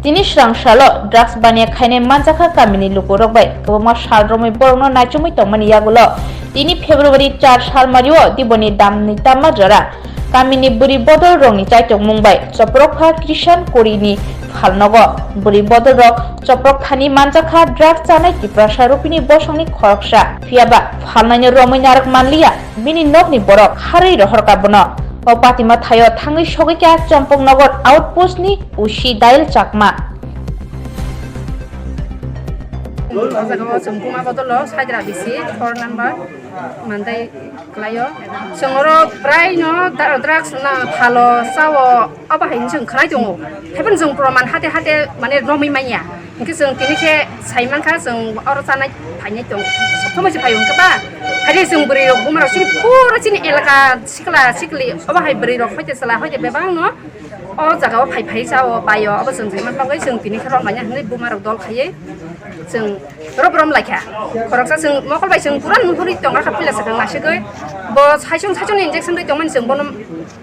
তিনি স্রাংসালো ড্রাগস বানিয়ে খাইনে মানজাখা কামিনী লুকু রকবাই গোমা সাল রमै বরংনো নাইচুमै তংমানি yagulo তিনি ফেব্রুয়ারি 4 সাল মারিও দিবনি দামনি তামা জরা কামিনী বুড়ি বদল রংনি চাইটং মুংবাই চপ্রকফা কৃষাণ করিনি ফালনগ বুড়ি বদল রক চপ্রকখানি মানজাখা ড্রাগস জানাই কিপ্রাসা রুপিনি বসংনি খরকসা ফিয়াবা ফালনাইনি রमै নারক মানলিয়া বিনি নগনি বরক হাरै রহরকাबनो o patima thayo thangi sogika champongnagar outpost ni ushi dail chakma जों बुमा बदल साइद्रा बिसि 4 नम्बर मानदाय क्लायो जोंरो प्राय न ड्राग्स ना फालो सावो अबाहाय जों खनाय दङ हेबन जों प्रमाण हाते हाते माने रमै माइया इनके जों तिनिखे साइमानखा जों अर जानाय फायनाय दं सबथमसे फायो गबा हादे जों बुरै बुमाराव सिन पुरा सिन एलाका सिखला सिखलि अबाहाय बुरै रख फैते सला होते बेबां न अ जागाव फाय जाव बायो अब जों साइमान पागै जों तिनिखे रमायना हनै बुमाराव दल खायै जों रबरम लायखा खरकसा जों मकलबाय जों पुरा नुहरि दं आखा फिलास जों लासगै ब साइसन इन्जेक्सन दै दंमोन जों बन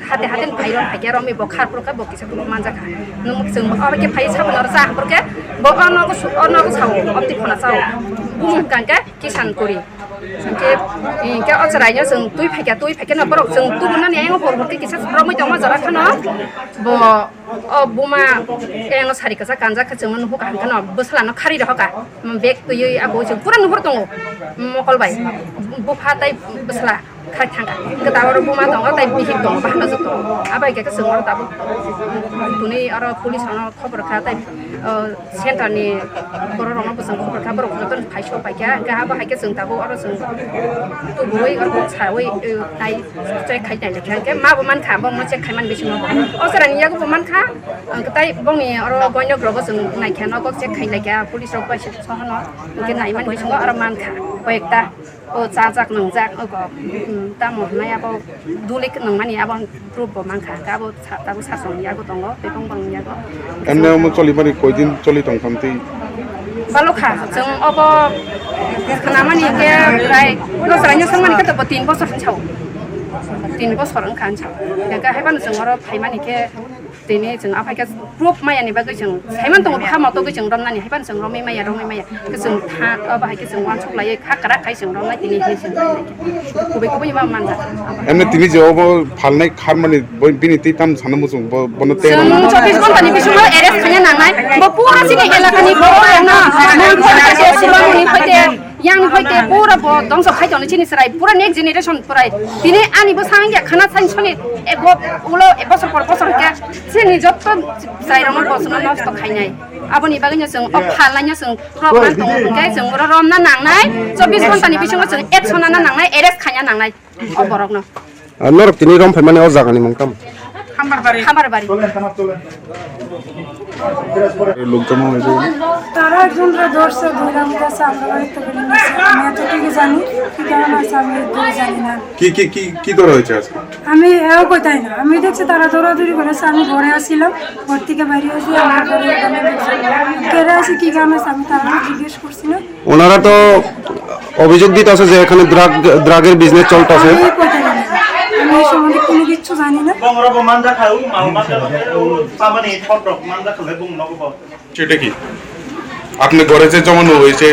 हाते हाते फाइरन फाइके रमि ब खारफोरका ब किसा मानजाखा नों जों अबके फाइ साबन अर जाहफोरके ब अनगो साव अबति खना साव बुम कांका किसान करि जोंके इनके अजरायनो जों तुइ फाइके न बरक जों तुबुना नेंग हरहरके किसा रमै दं जरा खानो ब बुमा एंग सारि कसा गांजा खचमन हो कान बसलानो खारि रहका बेग तुयै आबो जों पुरा नुहुर दङ मकलबाय बुफा ताइ बसला खाइ थांगा गदावर बुमा दङ ताइ बिहि दङ बाहना जतो आबाय के जों दाबो तुनि आरो पुलिस आनो खबर खा ताइ सेन्टारनि बर रंनो बसं खबर खा बर जतन फाइसो पाइका गाहा बाहायके जों दाबो आरो जों तुबुय आरो सावै ताइ चेक खाइ लेखा के माबो मान खा बं चेक खाइमान बिसिनो अजरानि यागो मान खा गताय बंनि आरो गयनो ग्रब जों नायखानो गक चेक खाइ लेखा पुलिस रक पाइसे सहनो के नायमान बिसिनो आरो मान खा कयेकता ओ चाजाक नंजाक अग ताम हनाय अब दुलिक नंमानि अब प्रुफ मान खा गाबो ताबो सासंनि यागो दङ बेखं बंनि यागो एने म चलिबानि कयदिन चलि तंखामति बालखा जों अब खानामानि के प्राय नसरायनो संमानि के 3 बছर खानसाव 3 बছर खानसाव यागा हायबान जों आरो फाइमानि के दिनै जों आफायका प्रुफ मायानि बागै जों साइमान दङ खामाव दङ जों रमनानि हायबान जों रमै माया जों था बाहायके जों वान सप्लाय खाकरा खाइ जों रमनाय दिनै जों गुबै मा मानजा एने तिनि जवाब फालनाय खामानि बिनि तिताम सानमु जों बनते जों 24 घन्टानि बिसुङाव एरेस्ट खाने नांनाय ब पुरा सिनि एलाकानि बरना मान फरासे सिबानि फैते yang फैते पुरा ब दंस खाइदोन चिनि सराय पुरा नेक्स्ट जेनेरेसन पुराय दिनै आनिबो सांगे खाना साइनसनि एगो उलो एक बছर पर बছर के सिनि जत्त जायरम बसना नष्ट खाइनाय आबनि बागैनो जों फालनायनो जों प्रब्लेम दङ गाय जों रमना नांनाय 24 घन्टानि बिसुङाव जों एक्सन ना नांनाय एरेस्ट खाया नांनाय अबरकनो नरक तिनि रम फाइमाने अ जागानि मंकाम खामारबारी लोक जमा হয়েছে তারা একজনরা ধরছে ধরাম কাছে আমরা বাড়িতে বলি না আমি এতটুকু জানি কি কারণ আছে আমি জানি না কি ধরা হয়েছে আজকে আমি এও কোথায় না আমি দেখছি তারা দৌড়াদৌড়ি করেছে আমি ঘরে আসছিলাম ঘর থেকে বাইরে এসে আমার ঘরে কেড়ে আসি কি কারণ আছে আমি তারা জিজ্ঞেস করছি না ওনারা তো অভিযোগ দিতেছে যে এখানে ড্রাগের বিজনেস চলতেছে আমি কোথায় না আমি এই সম্বন্ধে কোনো কিছু জানি না সেটা কি আপনি ঘরে যে জমানো হয়েছে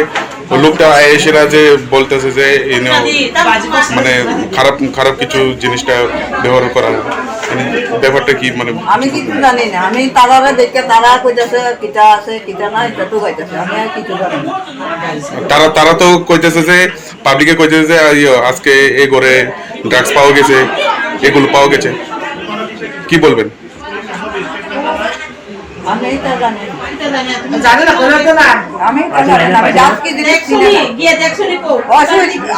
লোকটা এসেরা যে বলতেছে যে মানে খারাপ কিছু জিনিসটা ব্যবহার করা ব্যাপারটা কি মানে আমি কিছু জানি না আমি তারা দেখে তারা কইতাছে কিটা আছে কিটা নাই এটা তো কইতাছে আমি আর কিছু জানি না তারা তো কইতেছে যে পাবলিকে কইতেছে যে আজকে এই ঘরে ড্রাগস পাওয়া গেছে এগুলো পাওয়া গেছে কি বলবেন আমি এটা জানি জানি না করে তো না আমি আজকে দেখছি গিয়ে দেখছনি কো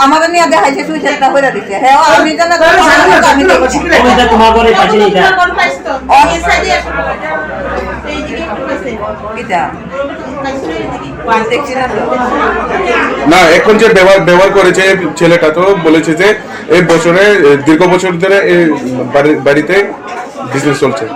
আমাদের নিয়ে দেখাইছে তুই চেষ্টা করে দিছে হ্যাঁ আমি জানা আমি দেখছি ওইটা তোমার ঘরে পাচ্ছি না এটা কোন পাইছ তো এই সাইডে এই দিকে করতেছে কিটা পাঁচ দেখছি না না এখন যে ব্যবহার করেছে ছেলেটা তো বলেছে যে এই বছরে দীর্ঘ বছর ধরে এই বাড়িতে বিজনেস চলছে